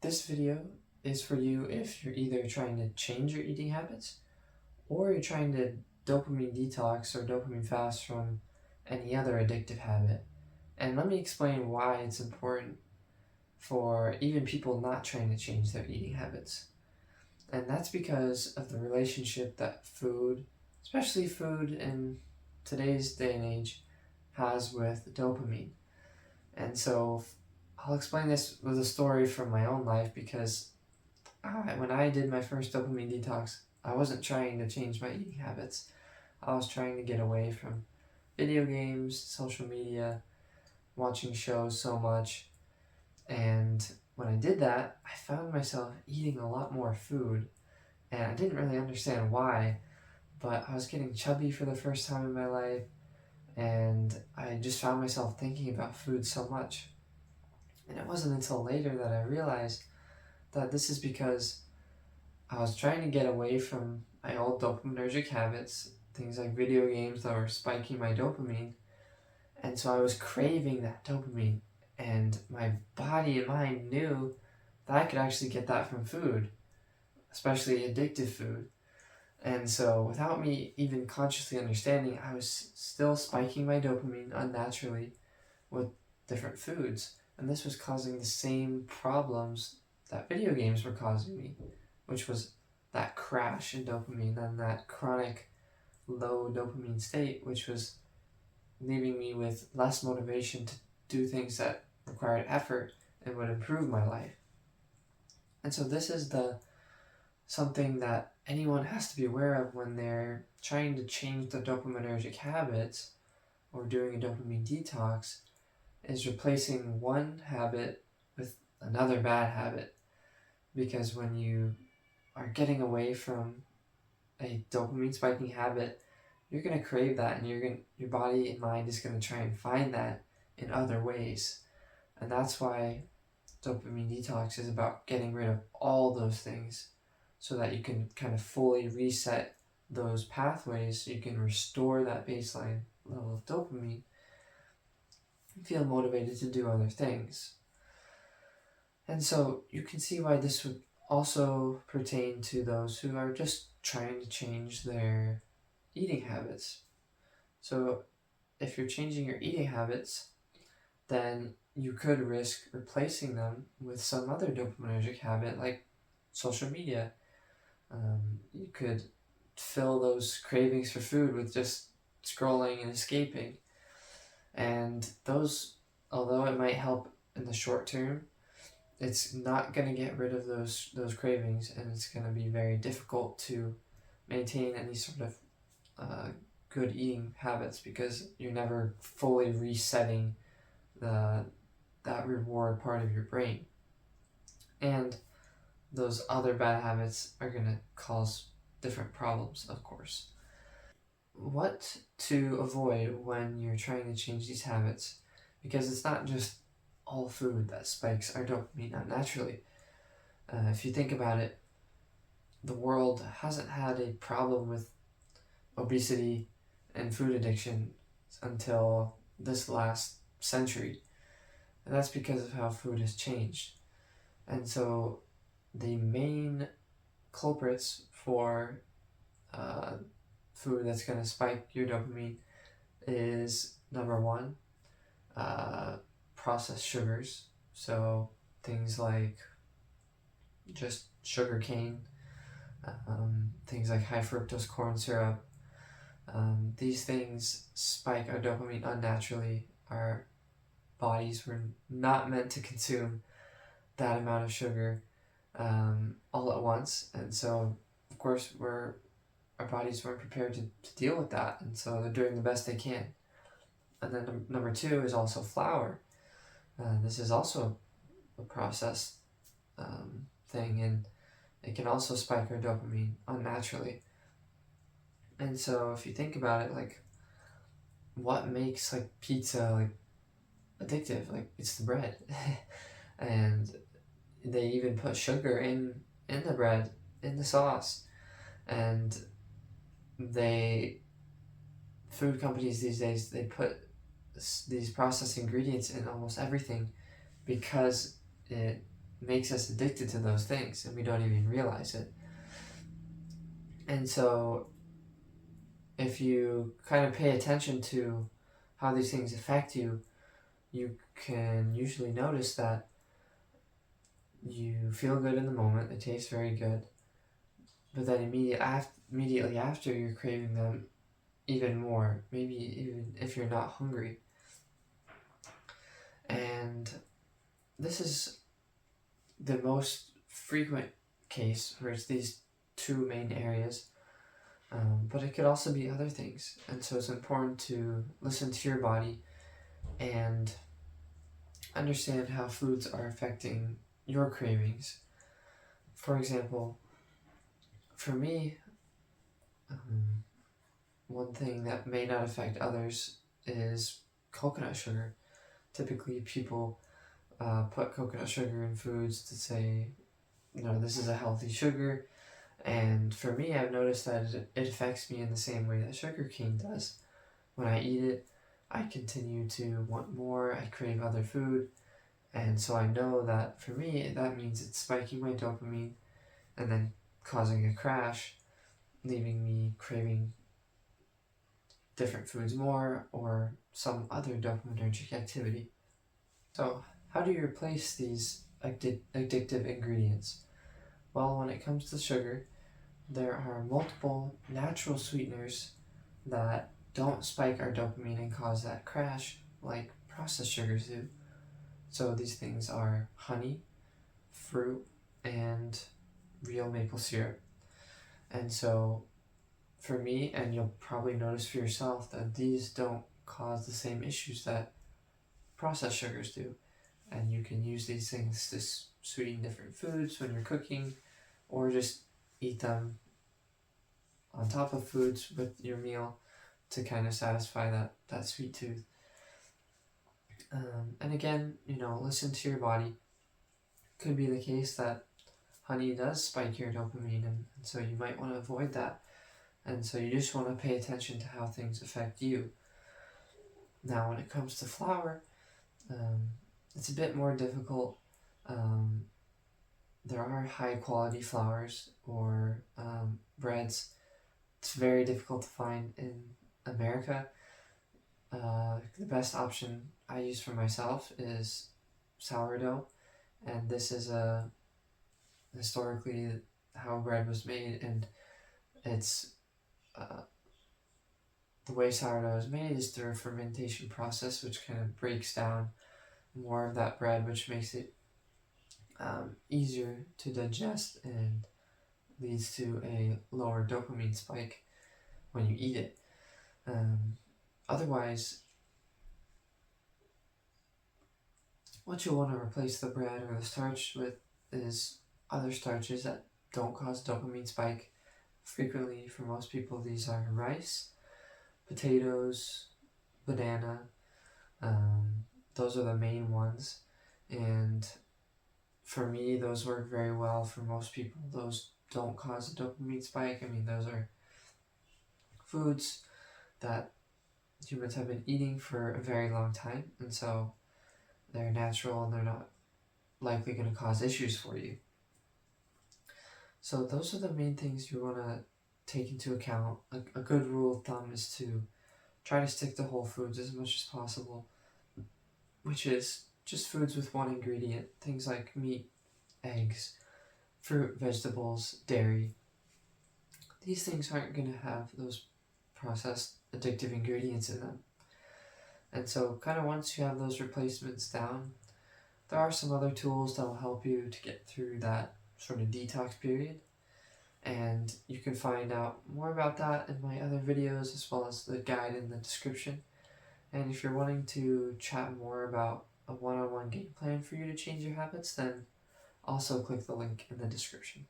This video is for you if you're either trying to change your eating habits or you're trying to dopamine detox or dopamine fast from any other addictive habit. And let me explain why it's important for even people not trying to change their eating habits. And that's because of the relationship that food, especially food in today's day and age, has with dopamine. And so I'll explain this with a story from my own life because when I did my first dopamine detox, I wasn't trying to change my eating habits. I was trying to get away from video games, social media, watching shows so much. And when I did that, I found myself eating a lot more food. And I didn't really understand why, but I was getting chubby for the first time in my life. And I just found myself thinking about food so much. And it wasn't until later that I realized that this is because I was trying to get away from my old dopaminergic habits, things like video games that were spiking my dopamine. And so I was craving that dopamine. And my body and mind knew that I could actually get that from food, especially addictive food. And so without me even consciously understanding, I was still spiking my dopamine unnaturally with different foods. And this was causing the same problems that video games were causing me, which was that crash in dopamine and that chronic low dopamine state, which was leaving me with less motivation to do things that required effort and would improve my life. And so this is something that anyone has to be aware of when they're trying to change their dopaminergic habits or doing a dopamine detox, is replacing one habit with another bad habit. Because when you are getting away from a dopamine spiking habit, you're going to crave that, and your body and mind is going to try and find that in other ways. And that's why dopamine detox is about getting rid of all those things so that you can kind of fully reset those pathways so you can restore that baseline level of dopamine and feel motivated to do other things. And so you can see why this would also pertain to those who are just trying to change their eating habits. So if you're changing your eating habits, then you could risk replacing them with some other dopaminergic habit like social media. You could fill those cravings for food with just scrolling and escaping. And those, although it might help in the short term, it's not going to get rid of those cravings, and it's going to be very difficult to maintain any sort of good eating habits because you're never fully resetting that reward part of your brain. And those other bad habits are going to cause different problems, of course. What to avoid when you're trying to change these habits? Because it's not just all food that spikes our dopamine unnaturally. If you think about it, the world hasn't had a problem with obesity and food addiction until this last century. And that's because of how food has changed. And so the main culprits for food that's going to spike your dopamine is, number one, processed sugars. So things like just sugar cane, things like high fructose corn syrup. These things spike our dopamine unnaturally. Our bodies were not meant to consume that amount of sugar all at once, and so of course our bodies weren't prepared to deal with that, and so they're doing the best they can. And then number two is also flour. This is also a processed thing, and it can also spike our dopamine unnaturally. And so if you think about it, like, what makes like pizza like addictive? Like, it's the bread. And they even put sugar in the bread, in the sauce. And food companies these days, they put these processed ingredients in almost everything because it makes us addicted to those things and we don't even realize it. And so if you kind of pay attention to how these things affect you, you can usually notice that you feel good in the moment, it tastes very good, but then immediately after you're craving them even more, maybe even if you're not hungry. And this is the most frequent case where it's these two main areas, but it could also be other things. And so it's important to listen to your body and understand how foods are affecting your cravings. For example, for me, one thing that may not affect others is coconut sugar. Typically, people put coconut sugar in foods to say, this is a healthy sugar. And for me, I've noticed that it affects me in the same way that sugar cane does. When I eat it, I continue to want more, I crave other food. And so I know that for me, that means it's spiking my dopamine and then causing a crash, leaving me craving different foods more or some other dopaminergic activity. So how do you replace these addictive ingredients? Well, when it comes to sugar, there are multiple natural sweeteners that don't spike our dopamine and cause that crash like processed sugars do. So these things are honey, fruit, and real maple syrup. And so for me, and you'll probably notice for yourself, that these don't cause the same issues that processed sugars do. And you can use these things to sweeten different foods when you're cooking, or just eat them on top of foods with your meal to kind of satisfy that sweet tooth. And again, listen to your body. Could be the case that honey does spike your dopamine, and so you might want to avoid that. And so you just want to pay attention to how things affect you. Now, when it comes to flour, it's a bit more difficult. There are high quality flours or breads. It's very difficult to find in America. The best option I use for myself is sourdough, and this is historically how bread was made, and it's the way sourdough is made is through a fermentation process, which kind of breaks down more of that bread, which makes it easier to digest and leads to a lower dopamine spike when you eat it. Otherwise, what you'll want to replace the bread or the starch with is other starches that don't cause dopamine spike. Frequently, for most people, these are rice, potatoes, banana. Those are the main ones. And for me, those work very well. For most people, those don't cause a dopamine spike. I mean, those are foods that humans have been eating for a very long time, and so they're natural and they're not likely going to cause issues for you. So those are the main things you want to take into account. A good rule of thumb is to try to stick to whole foods as much as possible, which is just foods with one ingredient, things like meat, eggs, fruit, vegetables, dairy. These things aren't going to have those processed addictive ingredients in them. And so kind of once you have those replacements down, there are some other tools that will help you to get through that sort of detox period. And you can find out more about that in my other videos, as well as the guide in the description. And if you're wanting to chat more about a one-on-one game plan for you to change your habits, then also click the link in the description.